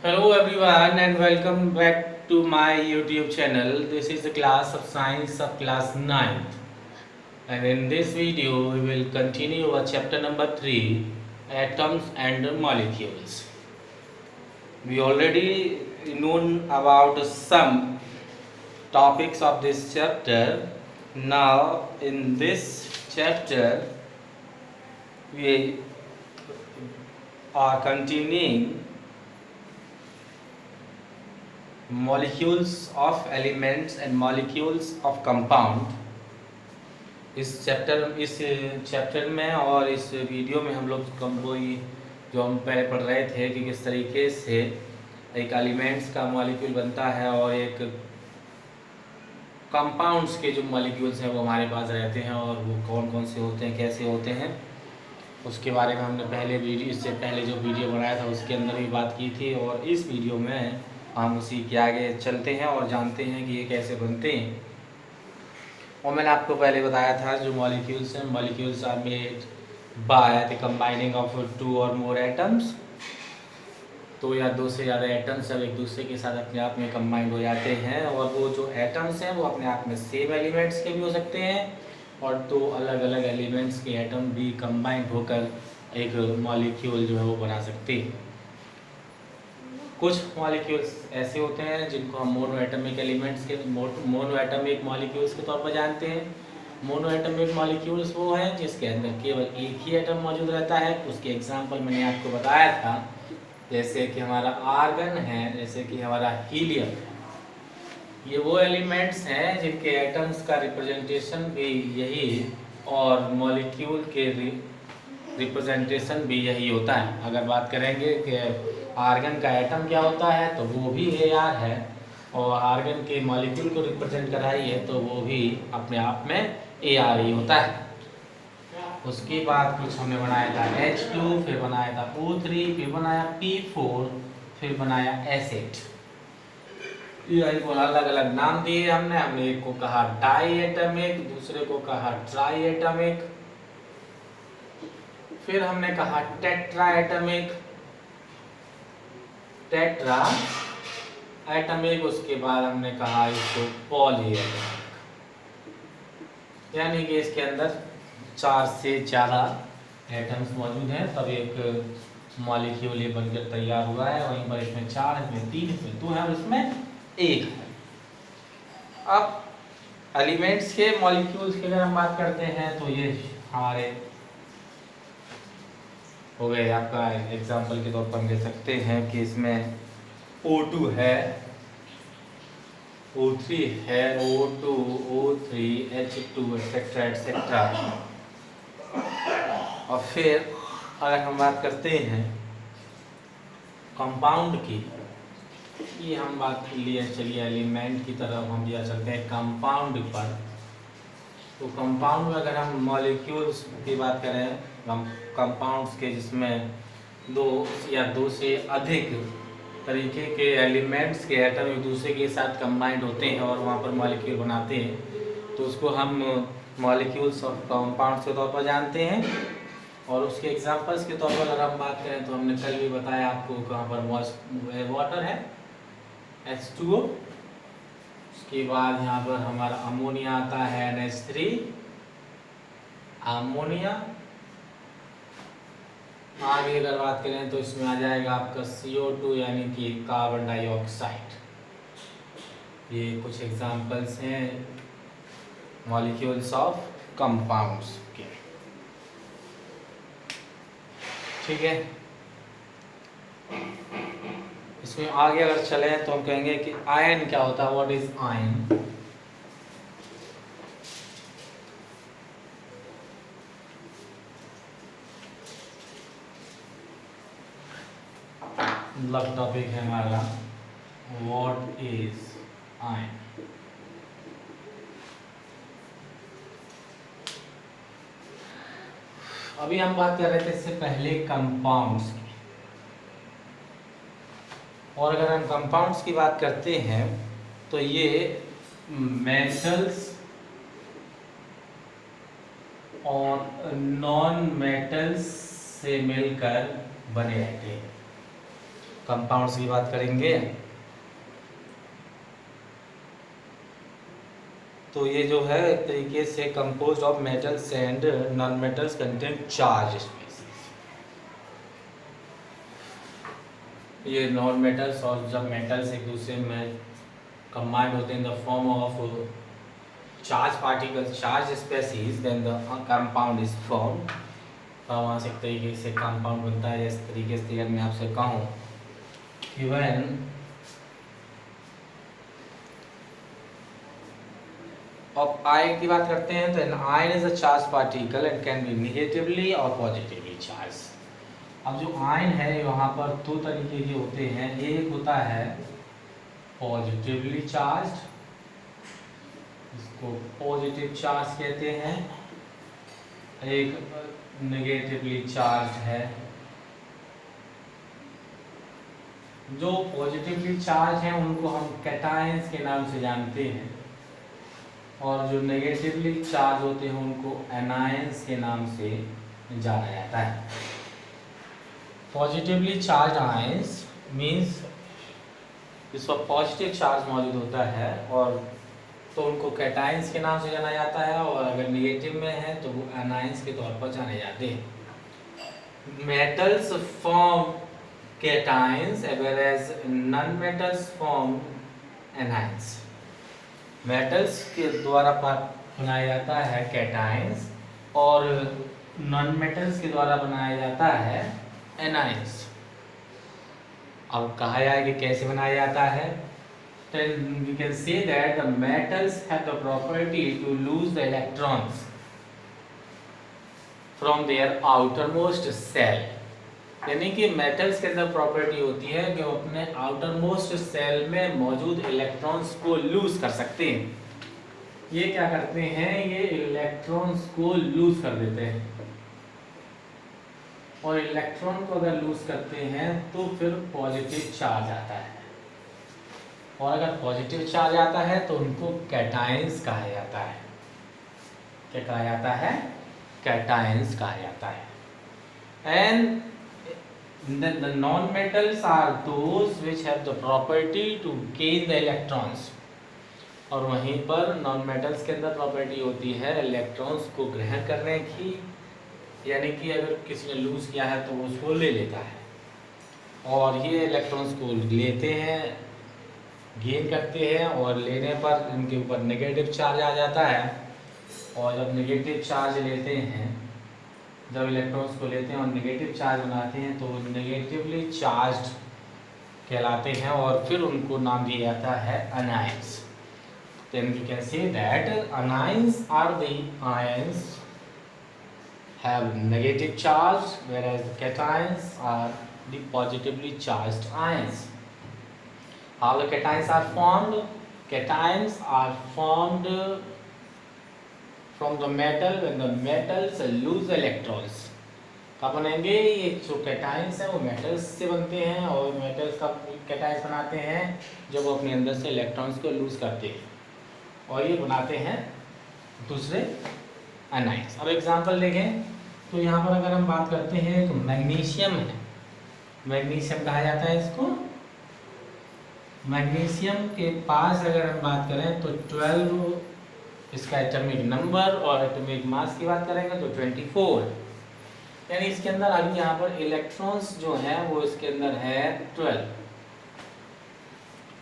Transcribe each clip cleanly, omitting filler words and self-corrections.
Hello everyone and welcome back to my YouTube channel. This is the class of science of class 9th. And in this video we will continue our chapter number 3, atoms and molecules. We already known about some topics of this chapter. Now in this chapter we are continuing molecules of elements and molecules of compound इस chapter में और इस video में हम लोग कोई जो हम पहले पढ़ रहे थे कि किस तरीके से एक एलिमेंट्स का मॉलिक्यूल बनता है और एक कंपाउंड्स के जो मॉलिक्यूल्स हैं वो हमारे पास रहते हैं और वो कौन कौन से होते हैं, कैसे होते हैं, उसके बारे में हमने इससे पहले जो वीडियो बनाया था उसके अंदर भी बात की थी। और इस वीडियो में हम उसी के आगे चलते हैं और जानते हैं कि ये कैसे बनते हैं। और मैंने आपको पहले बताया था जो मॉलिक्यूल्स हैं, molecules are made by the combining of 2 और मोर एटम्स। तो या 2 से ज़्यादा एटम्स सब एक दूसरे के साथ अपने आप में कंबाइंड हो जाते हैं और वो जो एटम्स हैं वो अपने आप में सेम एलिमेंट्स के भी हो सकते हैं और 2 अलग अलग एलिमेंट्स के एटम भी कंबाइंड होकर एक मॉलिक्यूल जो है वो बना सकते हैं। कुछ मॉलिक्यूल्स ऐसे होते हैं जिनको हम मोनोएटमिक एलिमेंट्स के मोनोएटमिक मॉलिक्यूल्स के तौर पर जानते हैं। मोनोएटमिक मॉलिक्यूल्स वो हैं जिसके अंदर केवल एक ही एटम मौजूद रहता है। उसके एग्जांपल मैंने आपको बताया था, जैसे कि हमारा आर्गन है, जैसे कि हमारा हीलियम। ये वो एलिमेंट्स हैं जिनके एटम्स का रिप्रेजेंटेशन भी यही और मॉलिक्यूल के रिप्रेजेंटेशन भी यही होता है। अगर बात करेंगे कि आर्गन का एटम क्या होता है तो वो भी Ar है और आर्गन के मॉलिक्यूल को रिप्रेजेंट कराइए तो वो भी अपने आप में Ar ही होता है। उसके बाद कुछ हमने बनाया था H2, फिर बनाया था O3, फिर बनाया P4, फिर बनाया एसिड। इनको अलग अलग नाम दिए हमने एक को कहा डाई एटमिक, दूसरे को कहा ट्राई एटमिक, फिर हमने कहा टेट्रा एटमिक, उसके बाद हमने कहा इसको पॉली एटमिक, यानी कि इसके अंदर 4 से ज़्यादा एटम्स मौजूद हैं तब एक मॉलिक्यूल ये बनकर तैयार हुआ है। वहीं पर इसमें 4 है, इसमें 3, इसमें 2 है और इसमें 1 है। अब एलिमेंट्स के मॉलिक्यूल्स की अगर हम बात करते हैं तो ये हमारे हो गए। आपका एग्जाम्पल के तौर पर हम ले सकते हैं कि इसमें O2 है, O3 है, O2, O3, H2 etcetera etcetera. और फिर अगर हम बात करते हैं कंपाउंड की, ये हम बात लिए चलिए एलिमेंट की तरफ हम या चलते हैं कंपाउंड पर। तो कंपाउंड में अगर हम मॉलिक्यूल्स की बात करें, कंपाउंड्स के जिसमें 2 या 2 से अधिक तरीके के एलिमेंट्स के एटम एक दूसरे के साथ कंबाइंड होते हैं और वहाँ पर मॉलिक्यूल बनाते हैं, तो उसको हम मॉलिक्यूल्स ऑफ कंपाउंड्स के तौर पर जानते हैं। और उसके एग्जांपल्स के तौर पर अगर हम बात करें तो हमने कल भी बताया आपको, कहाँ पर वाटर है H2O, उसके बाद यहाँ पर हमारा अमोनिया आता है NH3, अमोनिया। आगे अगर बात करें तो इसमें आ जाएगा आपका CO2 यानी कि कार्बन डाइऑक्साइड। ये कुछ एग्जांपल्स हैं मॉलिक्यूल्स ऑफ कंपाउंड्स के, ठीक है। इसमें आगे अगर चले तो हम कहेंगे कि आयन क्या होता है, व्हाट इज आयन। मतलब टॉपिक है हमारा व्हाट इज आयन। अभी हम बात कर रहे थे इससे पहले कंपाउंड्स की, और अगर हम कंपाउंड्स की बात करते हैं तो ये मेटल्स और नॉन मेटल्स से मिलकर बने रहते हैं। कंपाउंड्स की बात करेंगे तो ये जो है एक तरीके से composed of metals and non metals contain charge species. ये नॉन मेटल्स और जब मेटल्स एक दूसरे में कंबाइंड होते हैं in the form of charge particles, charge species, then the compound is formed. तो वहाँ से एक तरीके से कंपाउंड बनता है। इस तरीके से अगर मैं आपसे कहूँ कि व्हेन अब आयन की बात करते हैं तो an ion is a charge particle and can be negatively और पॉजिटिवली चार्ज। अब जो आयन है वहाँ पर दो तरीके के होते हैं, एक होता है पॉजिटिवली चार्ज, इसको पॉजिटिव चार्ज कहते हैं, एक नेगेटिवली चार्ज है। जो पॉजिटिवली चार्ज हैं उनको हम कैटायंस के नाम से जानते हैं और जो नेगेटिवली चार्ज होते हैं उनको एनायंस के नाम से जाना जाता है। पॉजिटिवली चार्ज आयंस मींस इस पर पॉजिटिव चार्ज मौजूद होता है और तो उनको कैटायंस के नाम से जाना जाता है और अगर नेगेटिव में है तो वो एनायंस के तौर पर जाने जाते हैं। Metals form cations whereas non metals form anions. Metals के द्वारा बनाया जाता है कैटायंस और नॉन मेटल्स के द्वारा बनाया जाता है एनायंस। अब कहा जाए कि कैसे बनाया जाता है, then we can say that the metals have the property to lose the electrons from their outermost shell। यानी कि मेटल्स के अंदर प्रॉपर्टी होती है कि वो अपने आउटरमोस्ट सेल में मौजूद इलेक्ट्रॉन्स को लूज कर सकते हैं। ये क्या करते हैं, ये इलेक्ट्रॉन्स को लूज कर देते हैं और इलेक्ट्रॉन को अगर लूज करते हैं तो फिर पॉजिटिव चार्ज आता है और अगर पॉजिटिव चार्ज आता है तो उनको कैटायंस कहा जाता है। क्या कहा जाता है? कैटायंस कहा जाता है। And the non-metals are those which have the property to gain the electrons। और वहीं पर नॉन मेटल्स के अंदर प्रॉपर्टी होती है इलेक्ट्रॉन्स को ग्रहण करने की, यानी कि अगर किसी ने लूज किया है तो वो उसको ले लेता है और ये इलेक्ट्रॉन्स को लेते हैं, गेन करते हैं और लेने पर इनके ऊपर नेगेटिव चार्ज आ जाता है और जब नेगेटिव चार्ज लेते हैं, जब इलेक्ट्रॉन्स को लेते हैं और नेगेटिव चार्ज बनाते हैं तो नेगेटिवली चार्ज्ड कहलाते हैं और फिर उनको नाम दिया जाता है anions. Then we can say that anions are the ions have negative charge whereas the cations are the positively charged ions। How the cations are formed? Cations are formed from the metal when the metals lose electrons। कब बनेंगे? ये जो cations हैं वो metals से बनते हैं और मेटल्स का कैटायंस बनाते हैं जब वो अपने अंदर से इलेक्ट्रॉन्स को लूज करते हैं और ये बनाते हैं दूसरे एनायंस। अब एग्जांपल देखें तो यहाँ पर अगर हम बात करते हैं तो मैग्नीशियम है, मैग्नीशियम कहा जाता है इसको। मैग्नीशियम के पास अगर हम बात करें तो 12 इसका एटॉमिक नंबर और एटॉमिक मास की बात करेंगे तो 24, यानी इसके अंदर अभी यहाँ पर इलेक्ट्रॉन्स जो हैं वो इसके अंदर है 12।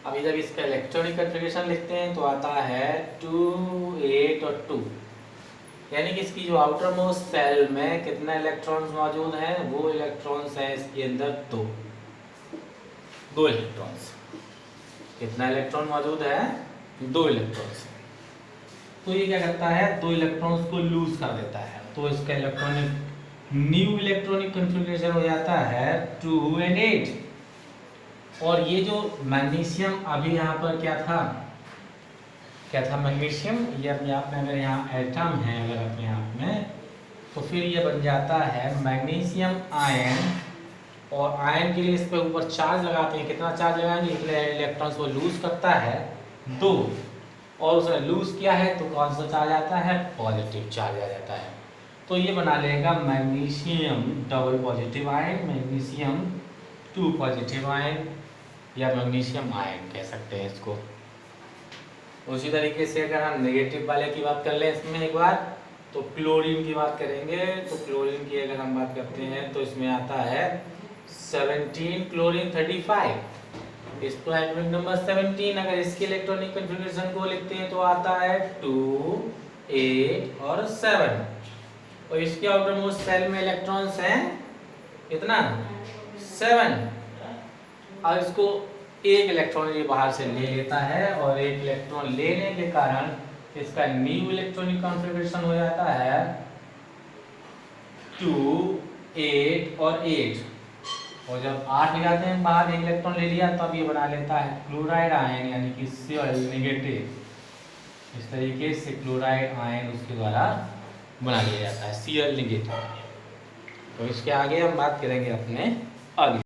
अभी जब इसका इलेक्ट्रॉनिक कन्फिगरेशन लिखते हैं तो आता है 2, 8 और 2, यानी कि इसकी जो आउटर मोस्ट सेल में कितने इलेक्ट्रॉन्स मौजूद हैं, वो इलेक्ट्रॉन्स हैं इसके अंदर 2 इलेक्ट्रॉन्स। कितना इलेक्ट्रॉन मौजूद है? 2 इलेक्ट्रॉन्स। तो ये क्या करता है, 2 इलेक्ट्रॉन्स को लूज कर देता है तो इसका इलेक्ट्रॉनिक न्यू इलेक्ट्रॉनिक कन्फिगरेशन हो जाता है 2 and 8। और ये जो मैग्नीशियम अभी यहाँ पर क्या था मैग्नीशियम, ये अपने आप में अगर यहाँ एटम है अगर अपने आप में तो फिर ये बन जाता है मैग्नीशियम आयन। और आयन के लिए इस पर ऊपर चार्ज लगाते हैं, कितना चार्ज लगाएंगे, इलेक्ट्रॉन्स को लूज करता है 2 और उसने लूज किया है तो कौन सा चार्ज आता है? पॉजिटिव चार्ज आ जाता है। तो ये बना लेगा magnesium double positive ion, magnesium 2 positive ion या मैग्नीशियम आयन कह सकते हैं इसको। उसी तरीके से अगर हम नेगेटिव वाले की बात कर लें इसमें एक बार, तो क्लोरीन की बात करेंगे। तो क्लोरीन की अगर हम बात करते हैं तो इसमें आता है 17 क्लोरीन 35, इसको एटॉमिक नंबर 17। अगर इसके इलेक्ट्रॉनिक कॉन्फ़िगरेशन को लिखते हैं तो आता है 2 8 और 7। और इसके आउटर मोस्ट शेल में इलेक्ट्रॉन्स हैं कितना 7। और इसको एक इलेक्ट्रॉन ये बाहर से ले लेता है और एक इलेक्ट्रॉन लेने के कारण इसका न्यू इलेक्ट्रॉनिक कॉन्फ़िगरेशन हो जाता है 2 8 और 8। और जब 8 ले जाते हैं बाहर, एक इलेक्ट्रॉन ले लिया, तब ये बना लेता है क्लोराइड आयन यानी कि Cl नेगेटिव। इस तरीके से क्लोराइड आयन उसके द्वारा बना लिया जाता है Cl नेगेटिव। तो इसके आगे हम बात करेंगे अपने आगे।